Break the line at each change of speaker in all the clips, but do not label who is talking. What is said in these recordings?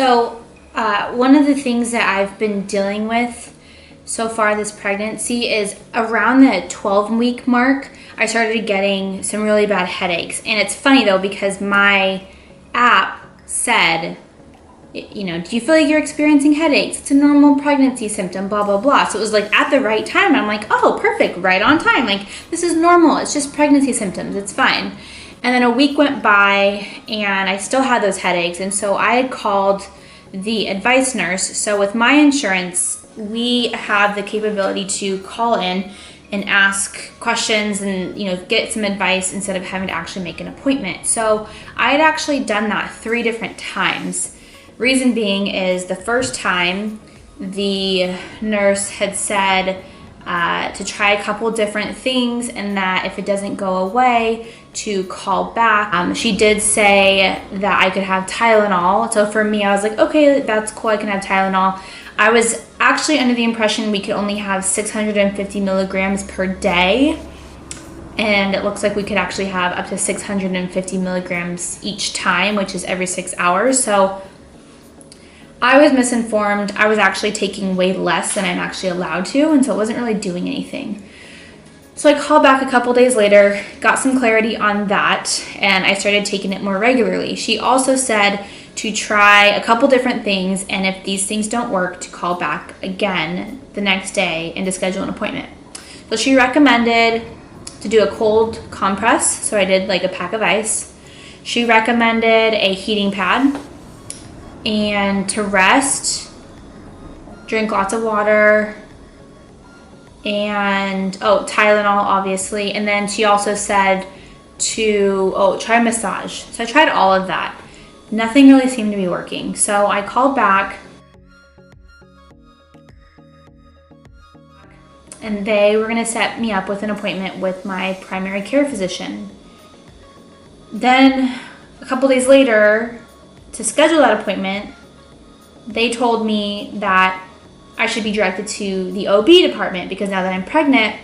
So one of the things that I've been dealing with so far this pregnancy is around the 12-week mark, I started getting some really bad headaches. And it's funny though, because my app said, you know, do you feel like you're experiencing headaches? It's a normal pregnancy symptom, blah, blah, blah. So it was like at the right time. I'm like, oh, perfect, right on time. Like, this is normal. It's just pregnancy symptoms. It's fine. And then a week went by and I still had those headaches. And so I had called the advice nurse. So with my insurance, we have the capability to call in and ask questions and, you know, get some advice instead of having to actually make an appointment. So I had actually done that 3 different times. Reason being is the first time the nurse had said to try a couple different things, and that if it doesn't go away, to call back. She did say that I could have Tylenol. So for me, I was like, okay, that's cool, I can have Tylenol. I was actually under the impression we could only have 650 milligrams per day. And it looks like we could actually have up to 650 milligrams each time, which is every 6 hours. So I was misinformed. I was actually taking way less than I'm actually allowed to, and so it wasn't really doing anything. So I called back a couple days later, got some clarity on that, and I started taking it more regularly. She also said to try a couple different things, and if these things don't work, to call back again the next day and to schedule an appointment. So she recommended to do a cold compress, so I did like a pack of ice. She recommended a heating pad, and to rest, drink lots of water, and Tylenol obviously. And then she also said to try a massage. So I tried all of that. Nothing really seemed to be working. So I called back and they were gonna set me up with an appointment with my primary care physician. Then a couple days later, to schedule that appointment, they told me that I should be directed to the OB department because now that I'm pregnant,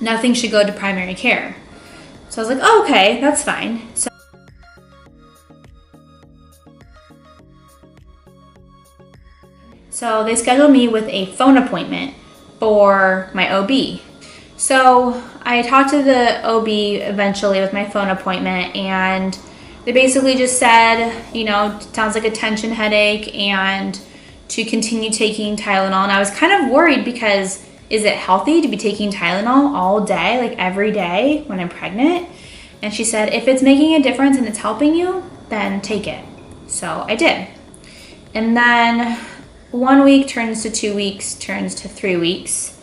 nothing should go to primary care. So I was like, oh, okay, that's fine. So they scheduled me with a phone appointment for my OB. So I talked to the OB eventually with my phone appointment, and they basically just said, you know, sounds like a tension headache and to continue taking Tylenol. And I was kind of worried because is it healthy to be taking Tylenol all day, like every day when I'm pregnant? And she said, if it's making a difference and it's helping you, then take it. So I did. And then 1 week turns to 2 weeks, turns to 3 weeks.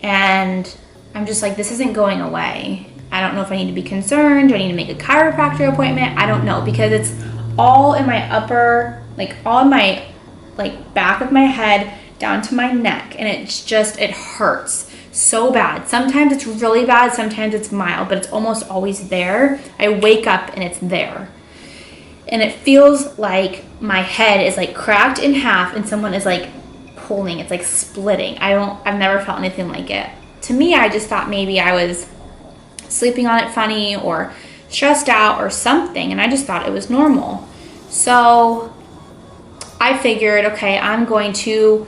And I'm just like, this isn't going away. I don't know if I need to be concerned. Do I need to make a chiropractor appointment? I don't know, because it's all in my upper, like all in my back of my head down to my neck. And it's just, it hurts so bad. Sometimes it's really bad, sometimes it's mild, but it's almost always there. I wake up and it's there. And it feels like my head is like cracked in half and someone is like pulling, it's like splitting. I've never felt anything like it. To me, I just thought maybe I was sleeping on it funny or stressed out or something, and I just thought it was normal. So I figured, okay, I'm going to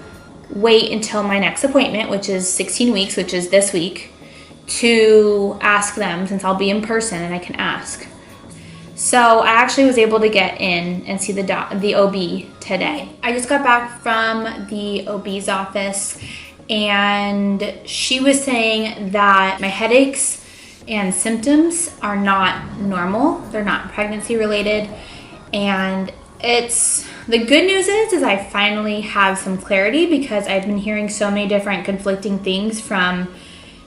wait until my next appointment, which is 16 weeks, which is this week, to ask them, since I'll be in person and I can ask. So I actually was able to get in and see the OB today. I just got back from the OB's office, and she was saying that my headaches and symptoms are not normal. They're not pregnancy related. And the good news is I finally have some clarity, because I've been hearing so many different conflicting things from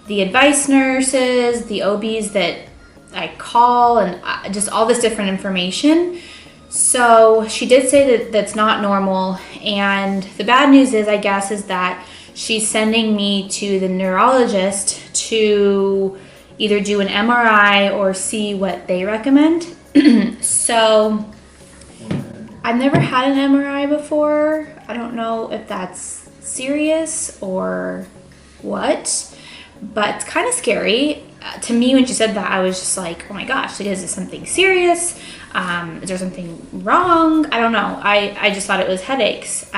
the advice nurses, the OBs that I call, and just all this different information. So she did say that that's not normal. And the bad news is, I guess, is that she's sending me to the neurologist to either do an MRI or see what they recommend. So I've never had an MRI before. I don't know if that's serious or what, but it's kind of scary. to me, when she said that, I was just like, oh my gosh, like, is it something serious? Is there something wrong? I don't know. I just thought it was headaches.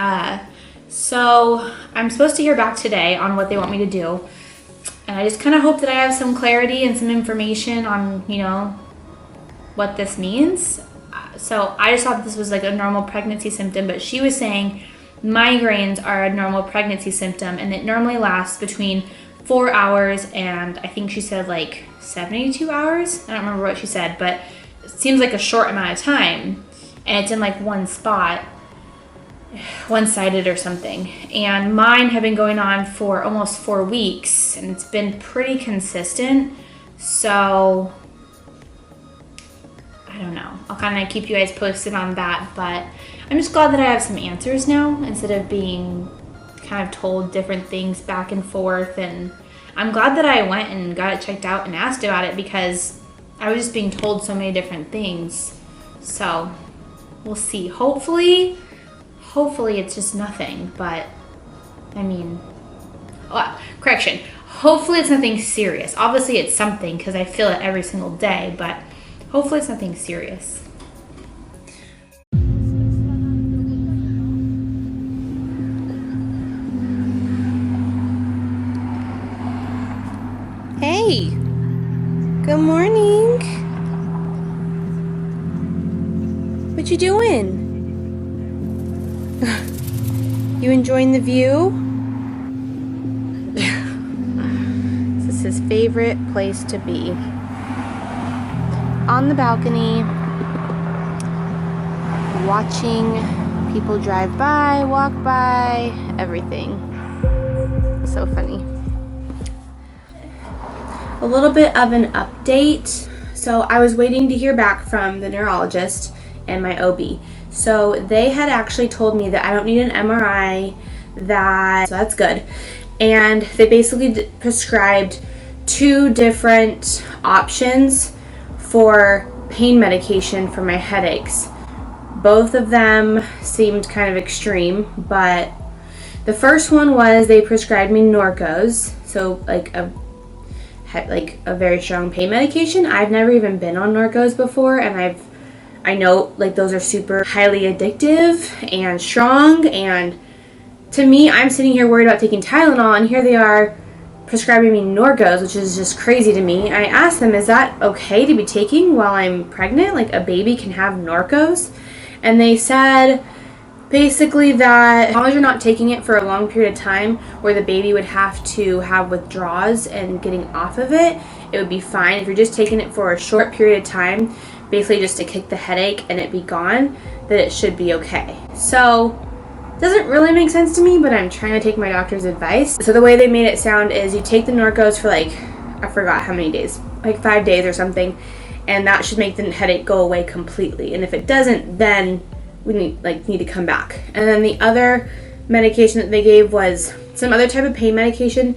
So I'm supposed to hear back today on what they want me to do. And I just kind of hope that I have some clarity and some information on, what this means. So I just thought this was like a normal pregnancy symptom, but she was saying migraines are a normal pregnancy symptom, and it normally lasts between 4 hours and I think she said like 72 hours. I don't remember what she said, but it seems like a short amount of time, and it's in like one spot, one-sided or something. And mine have been going on for almost 4 weeks, and it's been pretty consistent. So I don't know. I'll kind of keep you guys posted on that, but I'm just glad that I have some answers now instead of being kind of told different things back and forth. And I'm glad that I went and got it checked out and asked about it, because I was just being told so many different things. So we'll see. Hopefully it's just nothing, but I mean, correction. Hopefully it's nothing serious. Obviously it's something because I feel it every single day, but hopefully it's nothing serious.
Hey, good morning. What you doing? You enjoying the view? This is his favorite place to be. On the balcony, watching people drive by, walk by, everything. So funny. A little bit of an update. So I was waiting to hear back from the neurologist and my OB. So they had actually told me that I don't need an MRI, so that's good. And they basically prescribed 2 different options for pain medication for my headaches. Both of them seemed kind of extreme, but the first one was they prescribed me Norcos, so like a very strong pain medication. I've never even been on Norcos before, and I know like those are super highly addictive and strong, and to me, I'm sitting here worried about taking Tylenol, and here they are prescribing me Norcos, which is just crazy to me. I asked them, is that okay to be taking while I'm pregnant? Like a baby can have Norcos? And they said basically that as long as you're not taking it for a long period of time where the baby would have to have withdrawals and getting off of it, it would be fine. If you're just taking it for a short period of time, basically just to kick the headache and it be gone, that it should be okay. So doesn't really make sense to me, but I'm trying to take my doctor's advice. So the way they made it sound is you take the Norcos for like, I forgot how many days, like 5 days or something, and that should make the headache go away completely. And if it doesn't, then we need to come back. And then the other medication that they gave was some other type of pain medication,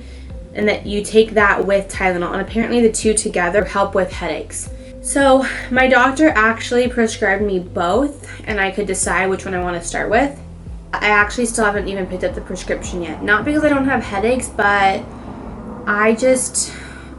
and that you take that with Tylenol, and apparently the 2 together help with headaches. So my doctor actually prescribed me both, and I could decide which one I want to start with. I actually still haven't even picked up the prescription yet. Not because I don't have headaches, but I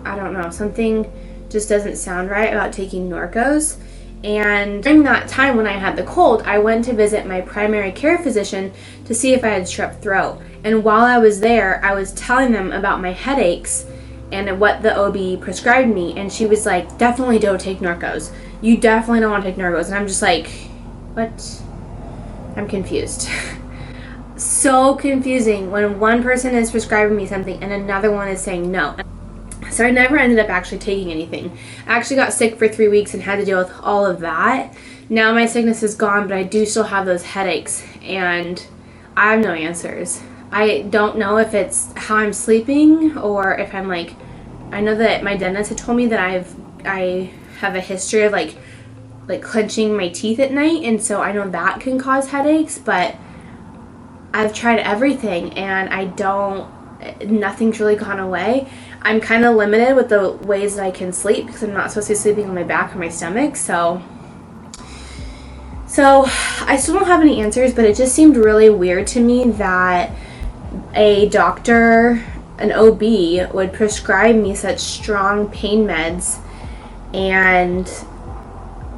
don't know, something just doesn't sound right about taking Norcos. And during that time when I had the cold, I went to visit my primary care physician to see if I had strep throat. And while I was there, I was telling them about my headaches and what the OB prescribed me. And she was like, definitely don't take Norcos. You definitely don't want to take Norcos. And I'm just like, what? I'm confused. So confusing when one person is prescribing me something and another one is saying no. So I never ended up actually taking anything. I actually got sick for 3 weeks and had to deal with all of that. Now my sickness is gone, but I do still have those headaches, and I have no answers. I don't know if it's how I'm sleeping or if I'm like, I know that my dentist had told me that I have a history of like clenching my teeth at night, and so I know that can cause headaches, but I've tried everything and nothing's really gone away. I'm kind of limited with the ways that I can sleep because I'm not supposed to be sleeping on my back or my stomach, so I still don't have any answers, but it just seemed really weird to me that a doctor an OB would prescribe me such strong pain meds, and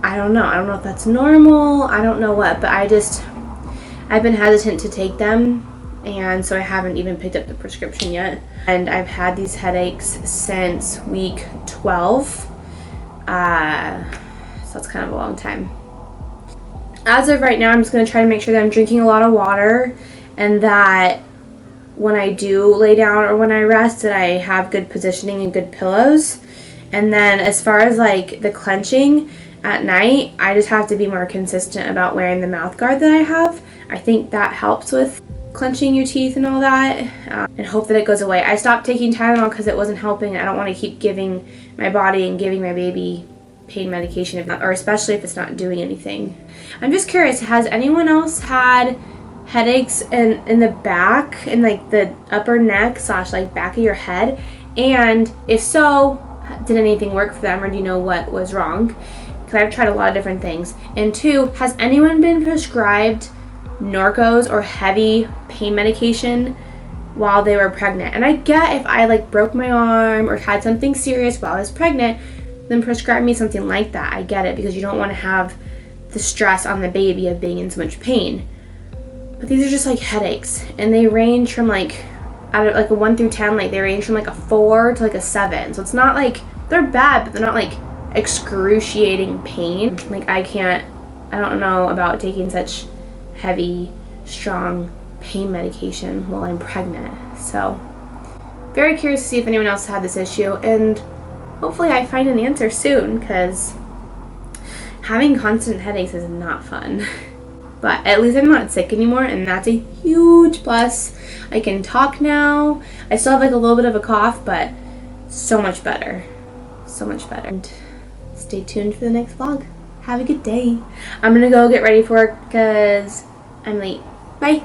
I don't know if that's normal, I don't know what, but I've been hesitant to take them, and so I haven't even picked up the prescription yet. And I've had these headaches since week 12, so that's kind of a long time. As of right now, I'm just going to try to make sure that I'm drinking a lot of water, and that when I do lay down or when I rest, that I have good positioning and good pillows. And then as far as like the clenching at night, I just have to be more consistent about wearing the mouth guard that I have. I think that helps with clenching your teeth and all that, and hope that it goes away. I stopped taking Tylenol because it wasn't helping. I don't want to keep giving my body and giving my baby pain medication, or especially if it's not doing anything. I'm just curious, has anyone else had headaches in the back, in like the upper neck / like back of your head? And if so, did anything work for them, or do you know what was wrong? Because I've tried a lot of different things. And 2, has anyone been prescribed Norcos or heavy pain medication while they were pregnant? And I get if I like broke my arm or had something serious while I was pregnant, then prescribe me something like that. I get it, because you don't want to have the stress on the baby of being in so much pain. But these are just like headaches, and they range from like, out of like a 1 through 10, like they range from like a 4 to like a 7. So it's not like they're bad, but they're not like excruciating pain. Like I don't know about taking such heavy, strong pain medication while I'm pregnant. So very curious to see if anyone else had this issue, and hopefully I find an answer soon, because having constant headaches is not fun. But at least I'm not sick anymore, and that's a huge plus. I can talk now. I still have like a little bit of a cough, but so much better. So much better. And stay tuned for the next vlog. Have a good day. I'm gonna go get ready for it because I'm late. Bye.